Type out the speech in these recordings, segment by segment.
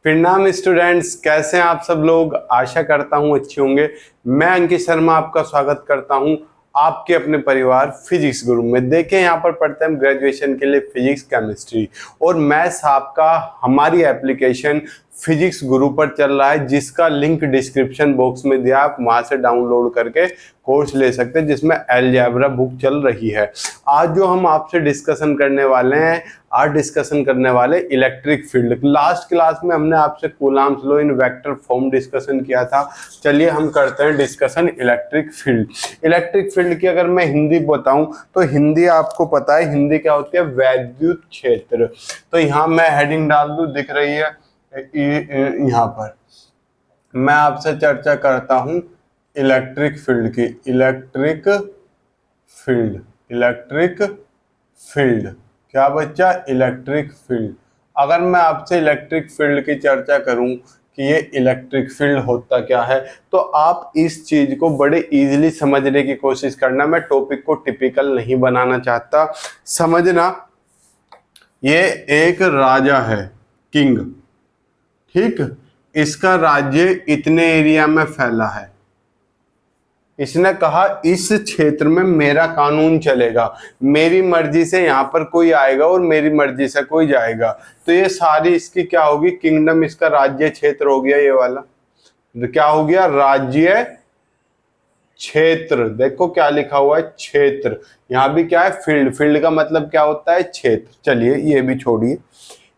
प्रणाम स्टूडेंट्स, कैसे हैं आप सब लोग। आशा करता हूं अच्छे होंगे। मैं अंकित शर्मा आपका स्वागत करता हूं आपके अपने परिवार फिजिक्स गुरु में। देखें यहाँ पर पढ़ते हैं हम ग्रेजुएशन के लिए फिजिक्स केमिस्ट्री और मैथ्स आपका हमारी एप्लीकेशन फिजिक्स गुरु पर चल रहा है, जिसका लिंक डिस्क्रिप्शन बॉक्स में दिया, आप वहां से डाउनलोड करके कोर्स ले सकते हैं, जिसमें अलजेब्रा बुक चल रही है। आज जो हम आपसे डिस्कशन करने वाले हैं, आज डिस्कशन करने वाले इलेक्ट्रिक फील्ड। लास्ट क्लास में हमने आपसे Coulomb's law in vector form discussion किया था। चलिए हम करते हैं discussion electric field. Electric field की अगर मैं हिंदी बताऊं तो हिंदी आपको पता है, हिंदी क्या होती है, वैद्युत क्षेत्र। तो यहाँ मैं हेडिंग डाल दूं, दिख रही है यहाँ पर। मैं आपसे चर्चा करता हूं इलेक्ट्रिक फील्ड की। इलेक्ट्रिक फील्ड, इलेक्ट्रिक फील्ड क्या बच्चा, इलेक्ट्रिक फील्ड। अगर मैं आपसे इलेक्ट्रिक फील्ड की चर्चा करूं कि ये इलेक्ट्रिक फील्ड होता क्या है, तो आप इस चीज को बड़े इजीली समझने की कोशिश करना। मैं टॉपिक को टिपिकल नहीं बनाना चाहता, समझना। ये एक राजा है, किंग, ठीक। इसका राज्य इतने एरिया में फैला है। इसने कहा इस क्षेत्र में मेरा कानून चलेगा, मेरी मर्जी से यहाँ पर कोई आएगा और मेरी मर्जी से कोई जाएगा। तो ये सारी इसकी क्या होगी, किंगडम, इसका राज्य क्षेत्र हो गया। ये वाला क्या हो गया, राज्य क्षेत्र। देखो क्या लिखा हुआ है, क्षेत्र। यहाँ भी क्या है, फील्ड। फील्ड का मतलब क्या होता है, क्षेत्र। चलिए ये भी छोड़िए।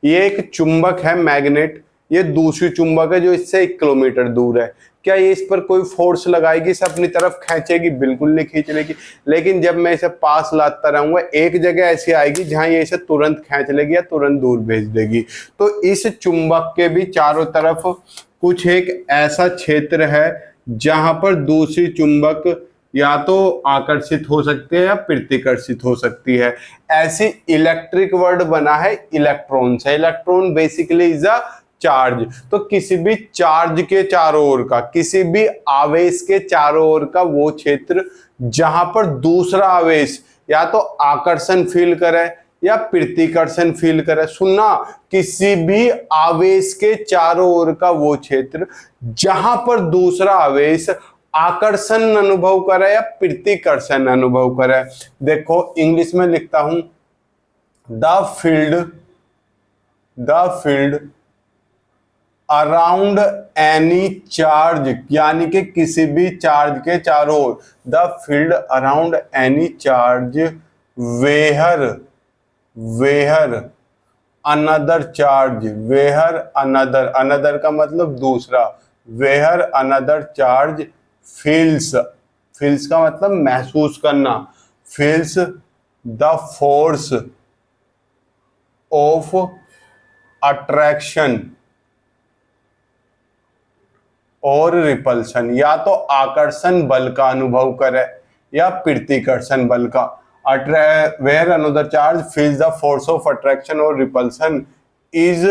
ये एक चुंबक है, मैग्नेट। ये दूसरी चुंबक है जो इससे 1 किलोमीटर दूर है। क्या ये इस पर कोई फोर्स लगाएगी, इसे अपनी तरफ खींचेगी? बिल्कुल नहीं खींच लेगी। लेकिन जब मैं इसे पास लाता रहूंगा, एक जगह ऐसी आएगी जहां ये इसे तुरंत खींच लेगी या तुरंत दूर भेज देगी। तो इस चुंबक के भी चारों तरफ कुछ एक ऐसा क्षेत्र है जहां पर दूसरी चुंबक या तो आकर्षित हो सकती है या प्रतिकर्षित हो सकती है। ऐसी इलेक्ट्रिक वर्ड बना है इलेक्ट्रॉन से। Electron basically is a charge. तो किसी भी चार्ज के चारों ओर का, किसी भी आवेश के चारों ओर का वो क्षेत्र जहां पर दूसरा आवेश या तो आकर्षण फील करे या प्रतिकर्षण फील करे। सुनना, किसी भी आवेश के चारों ओर का वो क्षेत्र जहां पर दूसरा आवेश आकर्षण अनुभव करे या प्रतिकर्षण अनुभव करे। देखो इंग्लिश में लिखता हूं, the field around any charge, यानी कि किसी भी चार्ज के चारों ओर। The field around any charge where another charge, where another, another का मतलब दूसरा, where another charge feels, feels का मतलब महसूस करना, feels the force of attraction और रिपल्शन। या तो आकर्षण बल का अनुभव करे या प्रतिकर्षण बल का। Where another charge feels the force of attraction और रिपल्शन इज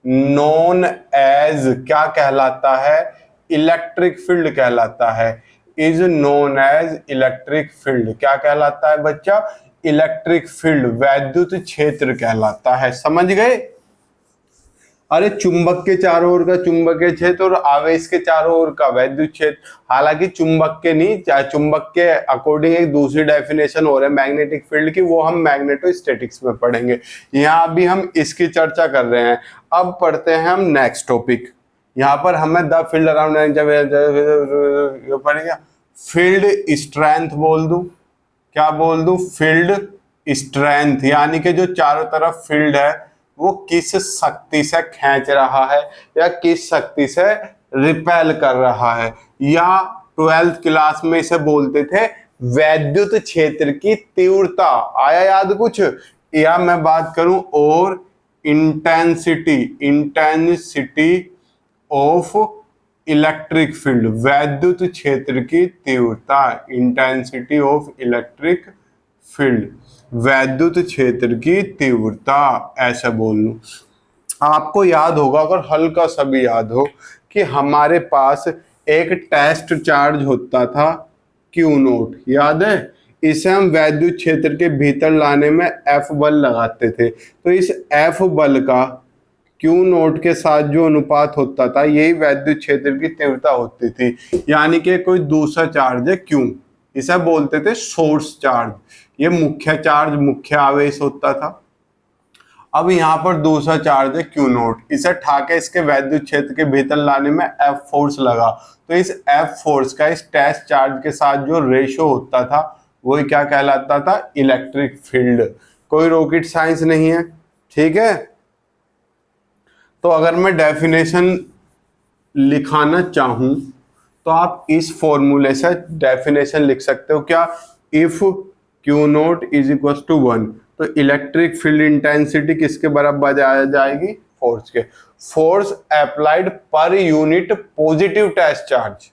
नोन एज, क्या कहलाता है, इलेक्ट्रिक फील्ड कहलाता है। Is known as electric field. क्या कहलाता है बच्चा, इलेक्ट्रिक फील्ड, वैद्युत क्षेत्र कहलाता है। समझ गए। अरे चुंबक के चारों ओर का चुंबकीय क्षेत्र और आवेश के चारों ओर का वैद्युत क्षेत्र। हालांकि चुंबक के नहीं, चुंबक के अकॉर्डिंग एक दूसरी डेफिनेशन हो रहा है मैग्नेटिक फील्ड की, वो हम मैग्नेटोस्टैटिक्स में पढ़ेंगे। यहाँ भी हम इसकी चर्चा कर रहे हैं। अब पढ़ते हैं हम नेक्स्ट टॉपिक। यहाँ पर हमें द फील्ड अराउंड पढ़ेगा। फील्ड स्ट्रेंथ बोल दूं, क्या बोल दूं, फील्ड स्ट्रेंथ, यानी कि जो चारों तरफ फील्ड है वो किस शक्ति से खींच रहा है या किस शक्ति से रिपेल कर रहा है। या 12th क्लास में इसे बोलते थे वैद्युत क्षेत्र की तीव्रता। आया याद कुछ? या मैं बात करूं और इंटेंसिटी ऑफ इलेक्ट्रिक फील्ड, वैद्युत क्षेत्र की तीव्रता, इंटेंसिटी ऑफ इलेक्ट्रिक फील्ड, वैद्युत क्षेत्र की तीव्रता, ऐसा बोल लूं। आपको याद होगा, अगर हल्का सा भी याद हो, कि हमारे पास एक टेस्ट चार्ज होता था Q0, याद है? इसे हम वैद्युत क्षेत्र के भीतर लाने में F बल लगाते थे। तो इस F बल का क्यू नोट के साथ जो अनुपात होता था यही वैद्युत क्षेत्र की तीव्रता होती थी। यानी कि कोई दूसरा चार्ज है क्यू, इसे बोलते थे सोर्स चार्ज। ये मुख्य चार्ज, मुख्य आवेश होता था। अब यहाँ पर दूसरा चार्ज है क्यू नोट, इसे ठाके इसके वैद्युत क्षेत्र के भीतर लाने में एफ फोर्स लगा। तो इस एफ फोर्स का इस टेस्ट चार्ज के साथ जो रेशो होता था वही क्या कहलाता था, इलेक्ट्रिक फील्ड। कोई रॉकेट साइंस नहीं है, ठीक है। तो अगर मैं डेफिनेशन लिखाना चाहूं तो आप इस फॉर्मूले से डेफिनेशन लिख सकते हो, क्या, if q naught is equal to 1, तो इलेक्ट्रिक फील्ड इंटेंसिटी किसके बराबर आ जाएगी, फोर्स के। Force applied per unit positive test charge,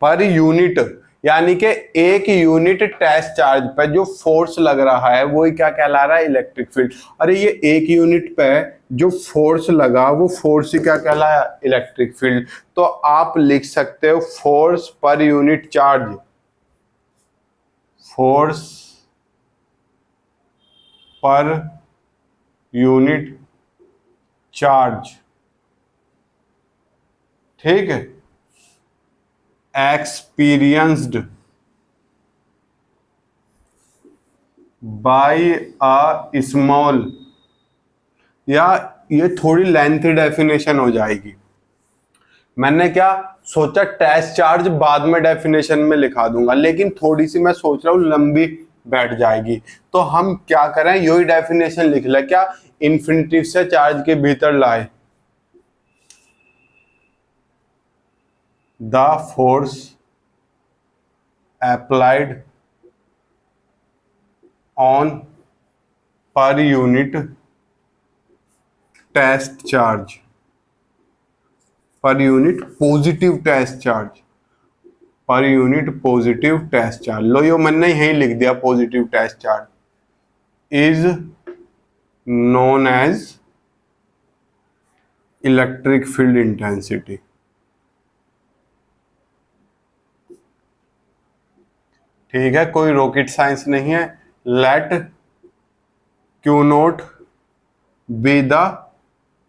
per unit यानी कि एक यूनिट टेस्ट चार्ज पर जो फोर्स लग रहा है वही क्या कहला रहा है, इलेक्ट्रिक फील्ड। अरे ये एक यूनिट पे जो फोर्स लगा वो फोर्स ही क्या कहलाया, इलेक्ट्रिक फील्ड। तो आप लिख सकते हो force per unit charge, force per unit charge, ठीक है, एक्सपीरियंस्ड बाय अ स्मॉल, या ये थोड़ी लेंथी डेफिनेशन हो जाएगी। मैंने क्या सोचा, टेस्ट चार्ज बाद में डेफिनेशन में लिखा दूंगा, लेकिन थोड़ी सी मैं सोच रहा हूँ लंबी बैठ जाएगी। तो हम क्या करें, यही डेफिनेशन लिख ले, क्या, इन्फिनिटी से चार्ज के भीतर लाए the force applied on per unit test charge, per unit positive test charge, per unit positive test charge. लो यो मैंने यही लिख दिया, positive test charge is known as electric field intensity. ठीक है, कोई रॉकेट साइंस नहीं है। Let q naught be the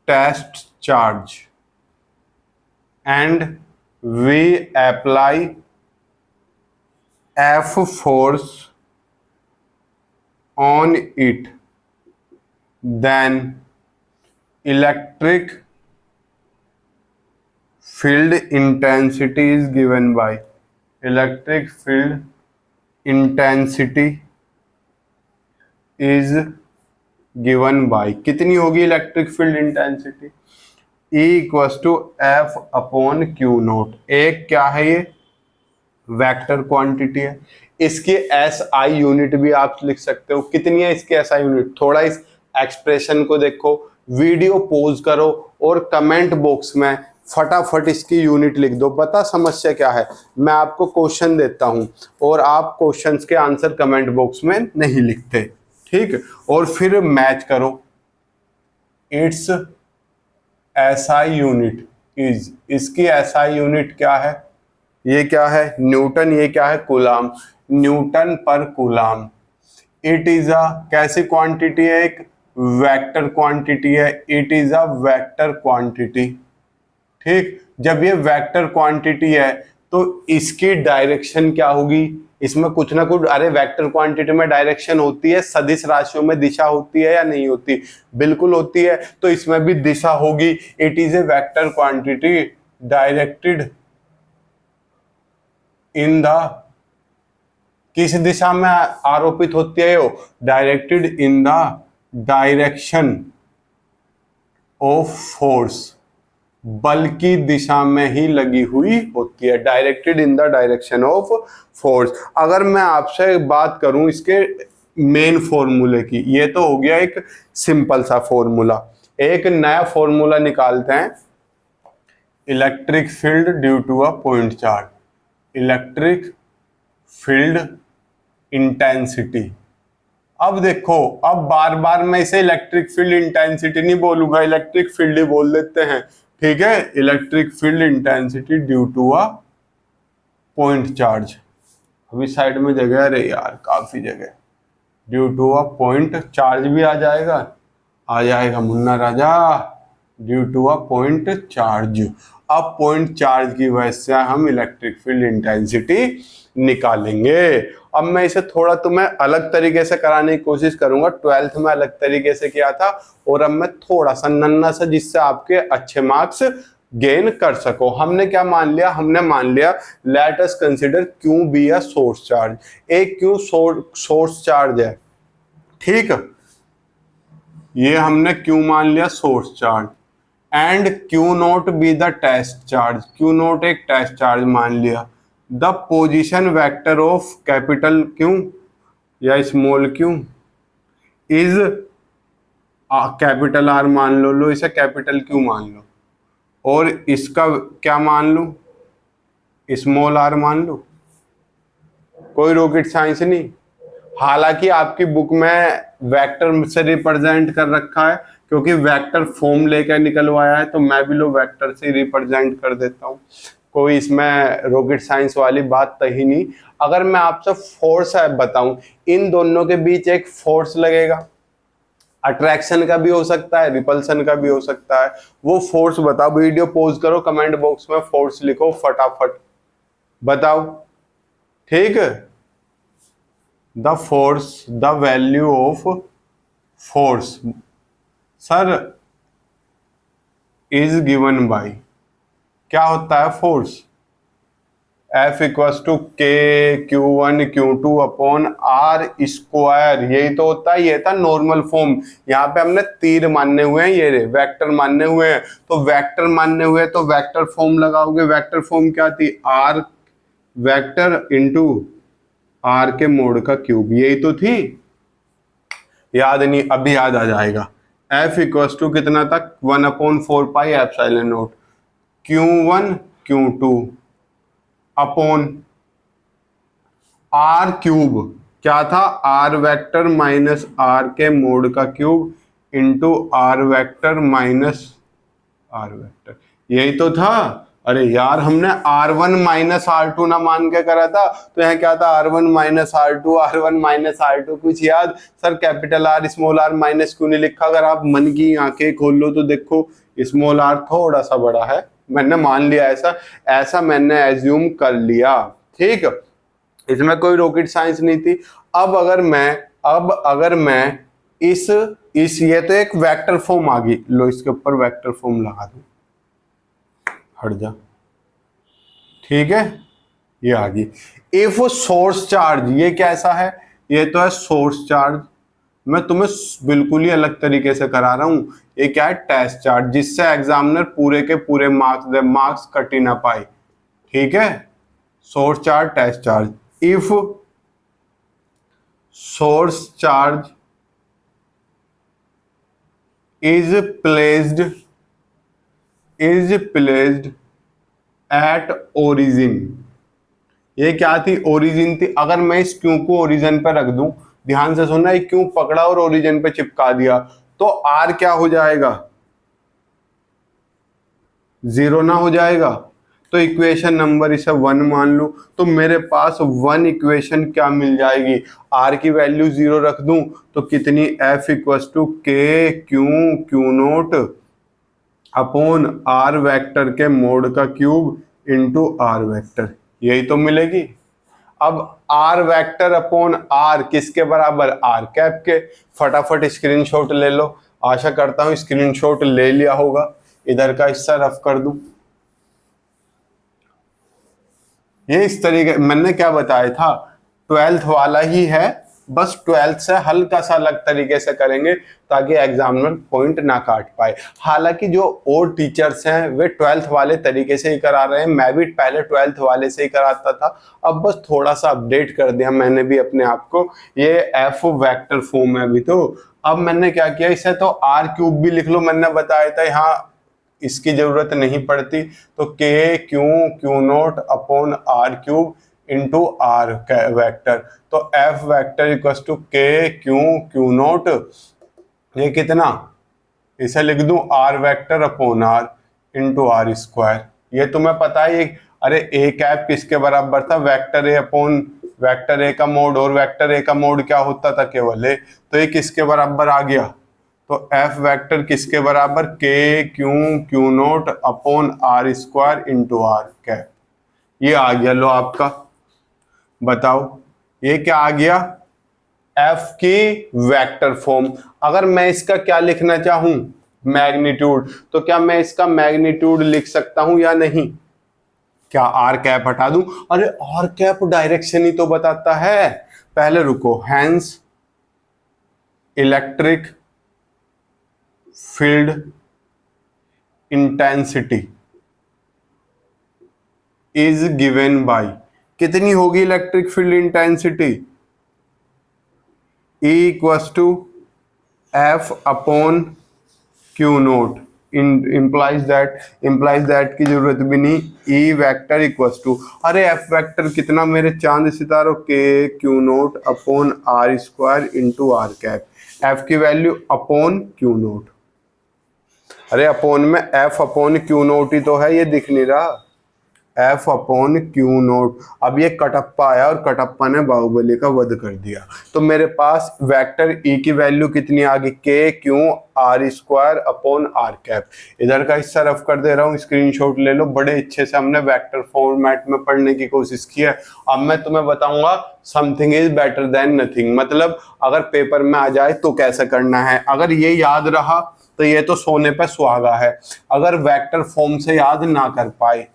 test charge and we apply F force on it, then electric field intensity is given by, electric field intensity is given by, कितनी होगी electric field intensity, E equals to F upon q naught. एक क्या है, ये vector quantity है, इसकी S I unit भी आप लिख सकते हो। कितनी है इसकी एस आई यूनिट, थोड़ा इस एक्सप्रेशन को देखो, वीडियो पॉज करो और कमेंट बॉक्स में फटाफट इसकी यूनिट लिख दो। पता समस्या क्या है, मैं आपको क्वेश्चन देता हूं और आप क्वेश्चंस के आंसर कमेंट बॉक्स में नहीं लिखते, ठीक, और फिर मैच करो। इट्स एसआई यूनिट इज, इसकी एसआई यूनिट क्या है, ये क्या है न्यूटन, ये क्या है कूलाम, न्यूटन पर कूलाम। इट इज अ कैसी क्वांटिटी है, एक वेक्टर क्वांटिटी है, it is a vector quantity. ठीक, जब ये वेक्टर क्वांटिटी है तो इसकी डायरेक्शन क्या होगी, इसमें कुछ ना कुछ, अरे वेक्टर क्वांटिटी में डायरेक्शन होती है, सदिश राशियों में दिशा होती है या नहीं होती, बिल्कुल होती है, तो इसमें भी दिशा होगी। It is a vector quantity directed in the, किस दिशा में आरोपित होती है, वो directed in the direction of force, बल की दिशा में ही लगी हुई होती है, directed in the direction of force. अगर मैं आपसे बात करूं इसके मेन फॉर्मूले की, ये तो हो गया एक सिंपल सा फॉर्मूला, एक नया फॉर्मूला निकालते हैं, electric field due to a point charge, electric field intensity. अब देखो, अब बार बार मैं इसे इलेक्ट्रिक फील्ड इंटेंसिटी नहीं बोलूंगा, इलेक्ट्रिक फील्ड ही बोल देते हैं, ठीक है, electric field intensity due to a point charge. अभी साइड में जगह, अरे यार काफी जगह, due to a point charge भी आ जाएगा, आ जाएगा मुन्ना राजा, due to a point charge. अब पॉइंट चार्ज की वजह से हम इलेक्ट्रिक फील्ड इंटेंसिटी निकालेंगे। अब मैं इसे थोड़ा तुम्हें अलग तरीके से कराने की कोशिश करूंगा। 12th में अलग तरीके से किया था और अब मैं थोड़ा सा नन्ना सा, जिससे आपके अच्छे मार्क्स गेन कर सको। हमने क्या मान लिया, हमने मान लिया let us consider q be a source charge. एक क्यू सोर्स चार्ज है, ठीक है, ये हमने क्यू मान लिया source charge. And q naught be the test charge, q naught एक टेस्ट चार्ज मान लिया। The position vector of capital q या small q is capital r मान लो इसे कैपिटल क्यू मान लो, और इसका क्या मान लो, स्मॉल आर मान लो। कोई रॉकेट साइंस नहीं। हालांकि आपकी बुक में वेक्टर से रिप्रेजेंट कर रखा है, क्योंकि वेक्टर फॉर्म लेकर निकलवाया है, तो मैं भी लो वेक्टर से रिप्रेजेंट कर देता हूँ। कोई इसमें रॉकेट साइंस वाली बात तो ही नहीं। अगर मैं आपसे फोर्स बताऊं, इन दोनों के बीच एक फोर्स लगेगा, अट्रैक्शन का भी हो सकता है, रिपल्सन का भी हो सकता है। वो फोर्स बताओ। वीडियो पॉज करो, कमेंट बॉक्स में फोर्स लिखो, फटाफट बताओ, ठीक है। The force, the value of force sir is given by, क्या होता है force, F equals to k q one q two upon r square. यही तो होता है, ये था नॉर्मल फॉर्म। यहाँ पे हमने तीर मानने हुए हैं, ये वेक्टर मानने हुए हैं, तो वेक्टर मानने हुए तो वेक्टर फॉर्म लगाओगे। वेक्टर फॉर्म क्या थी, आर वेक्टर इंटू आर के मोड का क्यूब, यही तो थी। याद नहीं, अभी याद आ जाएगा। F इक्वल्स टू कितना तक, 1/4 pi epsilon naught Q1 Q2 upon r cube, क्या था, आर वेक्टर माइनस आर के मोड का cube into r vector minus r vector, यही तो था। अरे यार, हमने R1 माइनस R2 ना मान के करा था, तो यहाँ क्या था, R1 minus R2, R1 minus R2। कुछ याद sir, capital r small r minus क्यों नहीं लिखा। अगर आप मन की आंखें खोल लो तो देखो स्मॉल आर थोड़ा सा बड़ा है, मैंने मान लिया, ऐसा मैंने एज्यूम कर लिया, ठीक है। इसमें कोई रॉकेट साइंस नहीं थी। अब अगर मैं इस ये तो एक वेक्टर फॉर्म आ गई, लो इसके ऊपर वेक्टर फॉर्म लगा दूं, हट जा, ठीक है, ये आ गई। इफ सोर्स चार्ज, ये कैसा है, ये तो है सोर्स चार्ज। मैं तुम्हें बिल्कुल ही अलग तरीके से करा रहा हूं। ये क्या है, टेस्ट चार्ज, जिससे एग्जामिनर पूरे के पूरे मार्क्स दे, मार्क्स कट ही ना पाए, ठीक है। Source charge, test charge. If source charge is placed at origin, ये क्या थी, ओरिजिन थी। अगर मैं इस क्यू को ओरिजिन पे रख दूं, ध्यान से सुनना, एक क्यू पकड़ा और ओरिजिन पे चिपका दिया, तो आर क्या हो जाएगा, 0 ना हो जाएगा। तो इक्वेशन नंबर इसे 1 मान लो, तो मेरे पास 1 इक्वेशन क्या मिल जाएगी, आर की वैल्यू 0 रख दूं तो कितनी, F equals to k q naught upon r vector के मोड का क्यूब इंटू आर वेक्टर, यही तो मिलेगी। अब आर वेक्टर अपॉन आर किसके बराबर, आर कैप के। फटाफट स्क्रीनशॉट ले लो, आशा करता हूं स्क्रीनशॉट ले लिया होगा। इधर का हिस्सा रफ कर दूं, ये इस तरीके मैंने क्या बताया था, 12th वाला ही है, बस 12th से हल्का सा अलग तरीके से करेंगे ताकि एग्जामिनर पॉइंट ना काट पाए। हालांकि जो और टीचर्स हैं वे 12th वाले तरीके से ही करा रहे हैं, मैं भी पहले 12th वाले से ही कराता था, अब बस थोड़ा सा अपडेट कर दिया मैंने भी अपने आप को। ये एफ वेक्टर फॉर्म है अभी, तो अब मैंने क्या किया, इसे तो आर क्यूब भी लिख लो, मैंने बताया था, यहाँ इसकी जरूरत नहीं पड़ती, तो k q naught upon r cube into r vector, तो f vector equal to k q naught, ये कितना, इसे लिख दूं r vector upon r into r square. ये तुम्हें पता है, अरे ए कैप किसके बराबर था, vector A upon vector A का मोड, और वेक्टर ए का मोड क्या होता था, केवल ए, तो ये किसके बराबर आ गया, तो एफ वेक्टर किसके बराबर, k q q naught upon r square into r cap. ये आ गया लो आपका, बताओ ये क्या आ गया, एफ की वेक्टर फॉर्म। अगर मैं इसका क्या लिखना चाहूं, मैग्नीट्यूड, तो क्या मैं इसका मैग्नीट्यूड लिख सकता हूं या नहीं, क्या आर कैप हटा दूं, अरे आर कैप डायरेक्शन ही तो बताता है। पहले रुको, hence electric field intensity is given by, कितनी होगी electric field intensity, E equals to F upon q naught, implies that की जरूरत भी नहीं, ई वेक्टर इक्वस टू, अरे एफ वेक्टर कितना मेरे चांद सितारों, k q naught upon r square into r cap, f की वैल्यू अपॉन क्यू नोट, अरे अपॉन में एफ अपॉन क्यू नोट ही तो है, ये दिख नहीं रहा, एफ अपॉन क्यू नोट। अब ये कटप्पा आया और कटप्पा ने बाहुबली का वध कर दिया, तो मेरे पास वेक्टर ई की वैल्यू कितनी आ गई, k q r square upon r cap. इधर का हिस्सा रफ कर दे रहा हूँ, स्क्रीनशॉट ले लो, बड़े अच्छे से हमने वेक्टर फॉर्मेट में पढ़ने की कोशिश की है। अब मैं तुम्हें बताऊंगा something is better than nothing, मतलब अगर पेपर में आ जाए तो कैसे करना है। अगर ये याद रहा तो ये तो सोने पे सुहागा है, अगर वेक्टर फॉर्म से याद ना कर पाए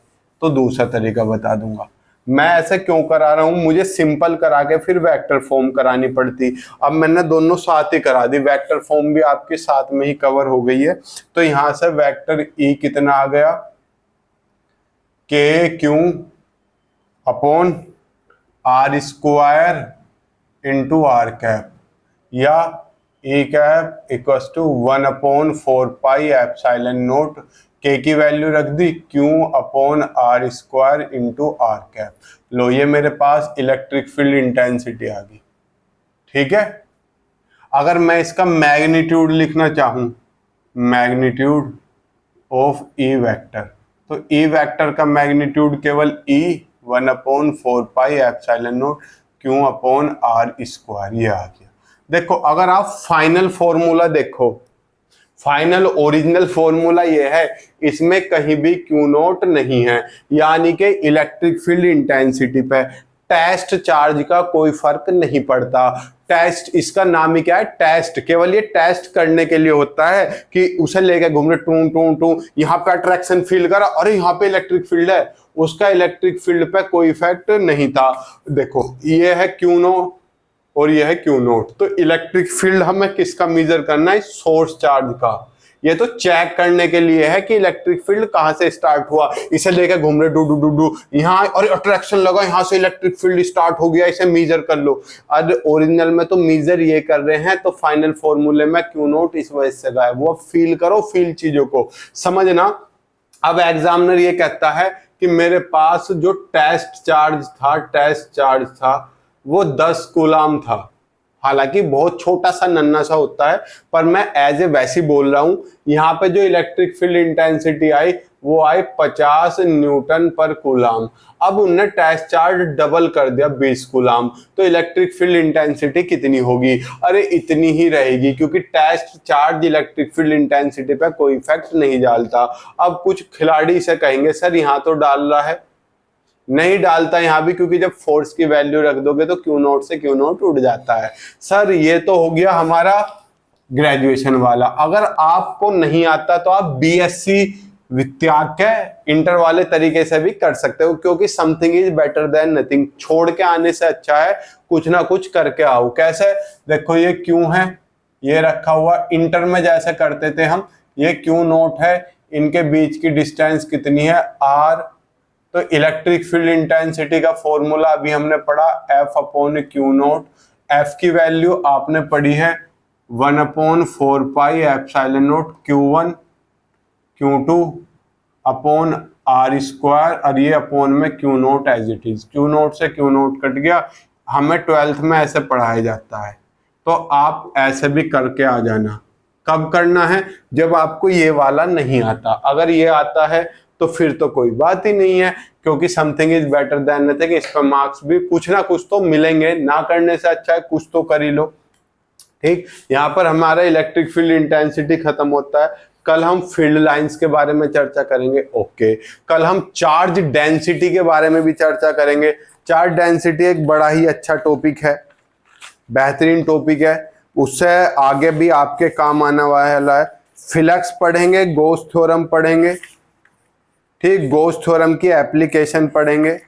तो दूसरा तरीका बता दूंगा। मैं ऐसे क्यों करा रहा हूं, मुझे सिंपल करा के फिर वेक्टर फॉर्म करानी पड़ती, अब मैंने दोनों साथ ही करा दी, वेक्टर फॉर्म भी आपके साथ में ही कवर हो गई है। तो यहां से वेक्टर ई कितना आ गया, k q upon r square into r cap, या E cap equals to 1/4 epsilon naught, k की वैल्यू रख दी q upon r square into r cap. लो ये मेरे पास इलेक्ट्रिक फील्ड इंटेंसिटी आ गई, ठीक है। अगर मैं इसका मैग्नीट्यूड लिखना चाहूं, मैग्नीट्यूड ऑफ ई वेक्टर, तो ई वेक्टर का मैग्नीट्यूड केवल E 1/4 epsilon naught q upon r square, ये आ गया। देखो अगर आप फाइनल फॉर्मूला देखो, फाइनल ओरिजिनल फॉर्मूला ये है, इसमें कहीं भी क्यू नोट नहीं है, यानी कि इलेक्ट्रिक फील्ड इंटेंसिटी पे टेस्ट चार्ज का कोई फर्क नहीं पड़ता। टेस्ट, इसका नाम ही क्या है, टेस्ट, केवल ये टेस्ट करने के लिए होता है कि उसे लेके घूम रहे टू टू टू, यहाँ पे अट्रैक्शन फील करा, अरे यहाँ पे इलेक्ट्रिक फील्ड है, उसका इलेक्ट्रिक फील्ड पे कोई इफेक्ट नहीं था। देखो ये है क्यू नोट और ये है क्यू नोट, तो इलेक्ट्रिक फील्ड हमें किसका मेजर करना है, सोर्स चार्ज का। ये तो चेक करने के लिए है कि इलेक्ट्रिक फील्ड कहां से स्टार्ट हुआ, इसे लेकर घूम रहे डू डू डू डू, यहाँ और अट्रैक्शन लगा, यहाँ से इलेक्ट्रिक फील्ड स्टार्ट हो गया, इसे मेजर कर लो। अब ओरिजिनल में तो मेजर ये कर रहे हैं, तो फाइनल फॉर्मूले में क्यू नोट इस वजह से गायब, वो फील करो, फील चीजों को समझना। अब एग्जामिनर ये कहता है कि मेरे पास जो टेस्ट चार्ज था वो 10 कूलाम था, हालांकि बहुत छोटा सा नन्ना सा होता है, पर मैं एज ए वैसी बोल रहा हूं। यहाँ पे जो इलेक्ट्रिक फील्ड इंटेंसिटी आई वो आई 50 न्यूटन पर कूलाम। अब उनने टेस्ट चार्ज डबल कर दिया 20 कूलाम, तो इलेक्ट्रिक फील्ड इंटेंसिटी कितनी होगी, अरे इतनी ही रहेगी, क्योंकि test charge electric field intensity पे कोई इफेक्ट नहीं डालता। अब कुछ खिलाड़ी से कहेंगे सर यहाँ तो डाल रहा है, नहीं डालता यहाँ भी, क्योंकि जब फोर्स की वैल्यू रख दोगे तो क्यू नोट से क्यू नोट उड़ जाता है। सर ये तो हो गया हमारा ग्रेजुएशन वाला। अगर आपको नहीं आता तो आप बीएससी वित्त्याक इंटर वाले तरीके से भी कर सकते हो, क्योंकि something is better than nothing, छोड़ के आने से अच्छा है कुछ ना कुछ करके आओ। कैसे, देखो ये क्यू है, ये रखा हुआ, इंटर में जैसे करते थे हम, ये क्यू नोट है, इनके बीच की डिस्टेंस कितनी है, आर। तो इलेक्ट्रिक फील्ड इंटेंसिटी का फॉर्मूला अभी हमने पढ़ा, f upon q naught. F की वैल्यू आपने पढ़ी है 1/4 epsilon naught Q1 Q2 upon r square, और ये अपॉन में q naught as it is, q naught से क्यू नोट कट गया। हमें 12th में ऐसे पढ़ाया जाता है, तो आप ऐसे भी करके आ जाना। कब करना है, जब आपको ये वाला नहीं आता। अगर ये आता है तो फिर तो कोई बात ही नहीं है, क्योंकि something is better than nothing, इस पर मार्क्स भी कुछ ना कुछ तो मिलेंगे, ना करने से अच्छा है कुछ तो कर ही लो। ठीक, यहाँ पर हमारा इलेक्ट्रिक फील्ड इंटेंसिटी खत्म होता है। कल हम फील्ड लाइंस के बारे में चर्चा करेंगे। ओके, कल हम चार्ज डेंसिटी के बारे में भी चर्चा करेंगे। चार्ज डेंसिटी एक बड़ा ही अच्छा टॉपिक है, बेहतरीन टॉपिक है, उससे आगे भी आपके काम आने वाला है। फ्लक्स पढ़ेंगे, गॉस थ्योरम पढ़ेंगे, ठीक, गॉस थ्योरम की एप्लीकेशन पढ़ेंगे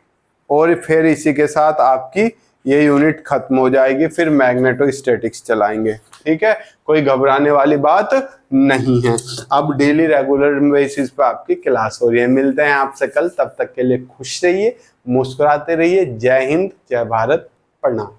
और फिर इसी के साथ आपकी ये यूनिट खत्म हो जाएगी। फिर मैग्नेटोस्टैटिक्स चलाएंगे। ठीक है, कोई घबराने वाली बात नहीं है। अब डेली रेगुलर बेसिस पे आपकी क्लास हो रही है। मिलते हैं आपसे कल, तब तक के लिए खुश रहिए, मुस्कुराते रहिए। जय हिंद, जय भारत, प्रणाम।